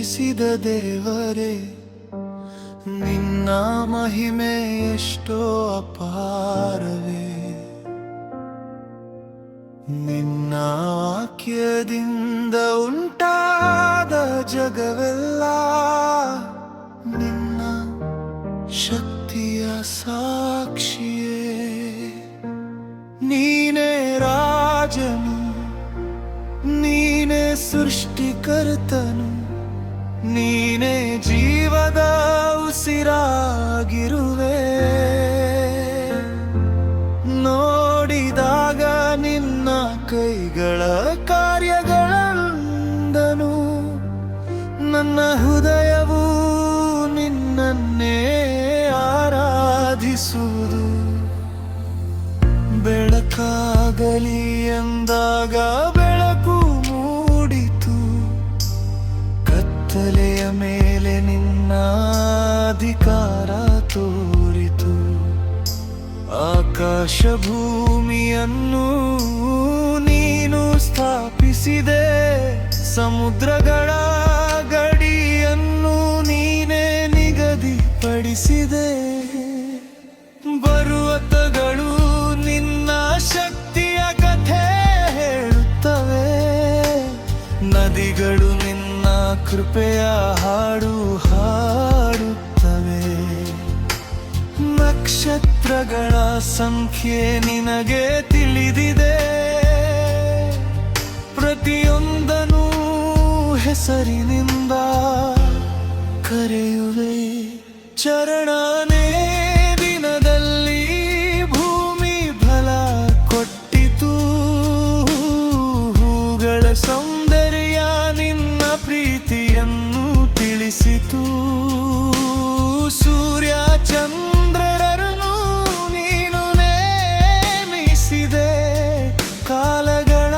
ಸೃಷ್ಟಿಸಿದ ದೇವರೇ, ನಿನ್ನ ಮಹಿಮೆ ಎಷ್ಟೋ ಅಪಾರವೇ. ನಿನ್ನ ವಾಕ್ಯದಿಂದ ಉಂಟಾದ ಜಗವೆಲ್ಲ ನಿನ್ನ ಶಕ್ತಿಯ ಸಾಕ್ಷಿಯೇ. ನೀನೇ ರಾಜನು, ನೀನೇ ಸೃಷ್ಟಿಕರ್ತನು, ನೀನೇ ಜೀವದ ಉಸಿರಾಗಿರುವೆ. ನೋಡಿದಾಗ ನಿನ್ನ ಕೈಗಳ ಕಾರ್ಯಗಳಂದನು ನನ್ನ ಹೃದಯವು ನಿನ್ನನ್ನೇ ಆರಾಧಿಸುವುದು. ಬೆಳಕಾಗಲಿ ಎಂದಾಗ ಬೆಳಕು ಮೂಡಿತು, ಕತ್ತಲೆಯ ಮೇಲೆ ನಿನ್ನ ಅಧಿಕಾರ ತೋರಿತು. ಆಕಾಶ ಭೂಮಿಯನ್ನು ನೀನು ಸ್ಥಾಪಿಸಿದೆ, ಸಮುದ್ರಗಳ ಗಡಿಯನ್ನು ನೀನೇ ನಿಗದಿಪಡಿಸಿದೆ. ಪರ್ವತಗಳು ನಿನ್ನ ಶಕ್ತಿಯ ಕಥೆ ಹೇಳುತ್ತವೆ, ನದಿಗಳು ನಿನ್ನ ಕೃಪೆಯ ಹಾಡು ಹಾಡುತ್ತವೆ. ನಕ್ಷತ್ರಗಳ ಸಂಖ್ಯೆ ನಿನಗೆ ತಿಳಿದಿದೆ, ಪ್ರತಿಯೊಂದನ್ನು ಹೆಸರಿನಿಂದ ಕರೆಯುವೆ. ಚರಣನೇ ದಿನದಲ್ಲಿ ಭೂಮಿ ಫಲ ಕೊಟ್ಟಿತು, ಹೂಗಳ ಸೌಂದರ್ಯ ನಿನ್ನ ಪ್ರೀತಿಯನ್ನು ತಿಳಿಸಿತು. ಸೂರ್ಯ ಚಂದ್ರರನ್ನು ನೀನು ನೇಮಿಸಿದೆ, ಕಾಲಗಳ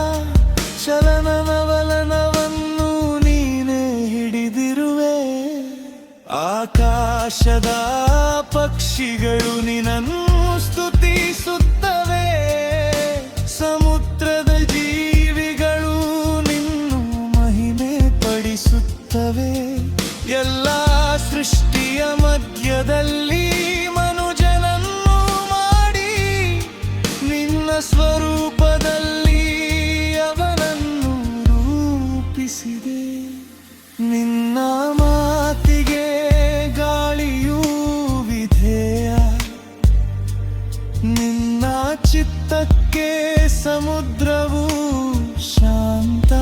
ಚಲನವಲನವನ್ನು ನೀನೇ ಹಿಡಿದಿರುವೆ. ಆಕಾಶದ ಪಕ್ಷಿಗಳು ನಿನ್ನನ್ನು ಸ್ತುತಿಸುತ್ತವೆ, ಸಮುದ್ರದ ಜೀವಿಗಳು ನಿನ್ನ ಮಹಿಮೆ ಪಡಿಸುತ್ತವೆ. ಎಲ್ಲ ಸೃಷ್ಟಿಯ ಮಧ್ಯದಲ್ಲಿ ಮನುಜನನ್ನು ಮಾಡಿ ನಿನ್ನ ಸ್ವರೂಪದಲ್ಲಿ ಅವನನ್ನು ರೂಪಿಸಿದೆ. ನಿನ್ನ ಮಾತಿಗೆ ಗಾಳಿಯೂ ವಿಧೇಯ, ನಿನ್ನ ಚಿತ್ತಕ್ಕೆ ಸಮುದ್ರವು ಶಾಂತ.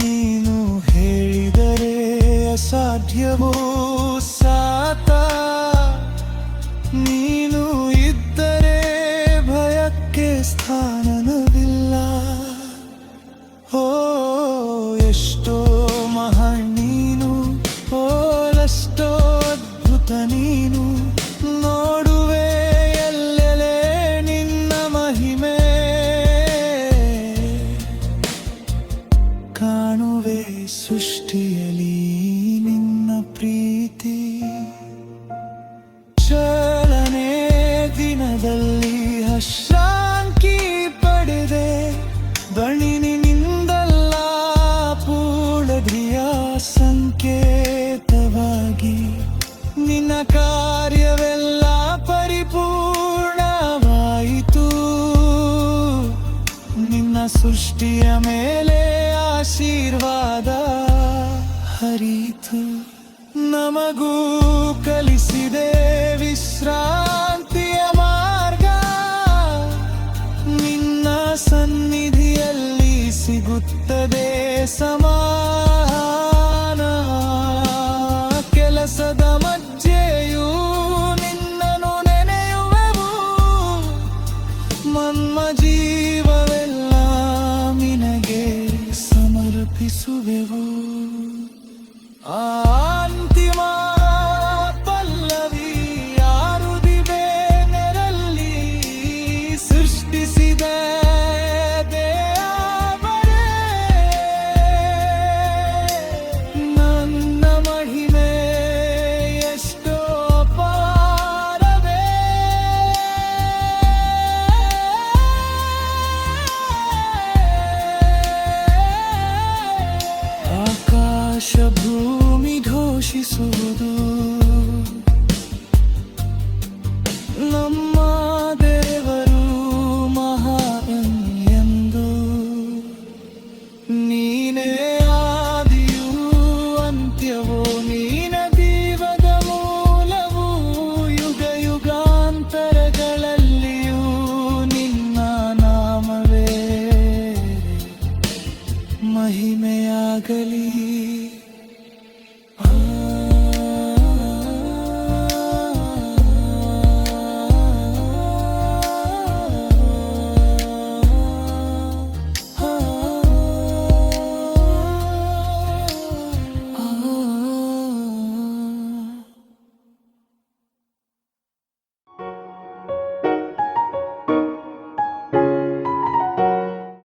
ನೀನು ಹೇಳಿದರೆ ಅಸಾಧ್ಯವೋ ಸಾತ, ನೀನು ಇದ್ದರೆ ಭಯಕ್ಕೆ ಸ್ಥಾನವಿಲ್ಲ. ಓ ಎಷ್ಟೋ ಮಹಾನ್ ನೀನು, ಓ ಎಷ್ಟೋ ಅದ್ಭುತ ನೀನು. ನೋಡುವೆ ಎಲ್ಲೆಲೆ ನಿನ್ನ ಮಹಿಮೆ, ಕಾಣುವೆ ಸೃಷ್ಟಿಯಲ್ಲಿ ನಿನ್ನ ಪ್ರೀತಿ. ಚಲನೆ ದಿನದಲ್ಲಿ ಶಾಂತಿ ಪಡೆದೆ, ದಣಿನಿಂದಲ್ಲ ಪೂರ್ಣಧಿಯ ಸಂಕೇತವಾಗಿ. ನಿನ್ನ ಕಾರ್ಯವೆಲ್ಲ ಪರಿಪೂರ್ಣವಾಯಿತು, ನಿನ್ನ ಸೃಷ್ಟಿಯ ಮೇಲೆ ಆಶೀರ್ವಾದ ಹರಿತು. ನಮಗೂ ಕಲಿಸಿದೆ ವಿಶ್ರಾಂತಿಯ ಮಾರ್ಗ, ನಿನ್ನ ಸನ್ನಿಧಿಯಲ್ಲಿ ಸಿಗುತ್ತದೆ ಸಮಾನ. ಕೆಲಸದ ಮಧ್ಯೆಯೂ ನಿನ್ನನ್ನು ನೆನೆಯುವೆವು, ನಮ್ಮ ಜೀವವೆಲ್ಲ ನಿನಗೆ ಸಮರ್ಪಿಸುವೆವು.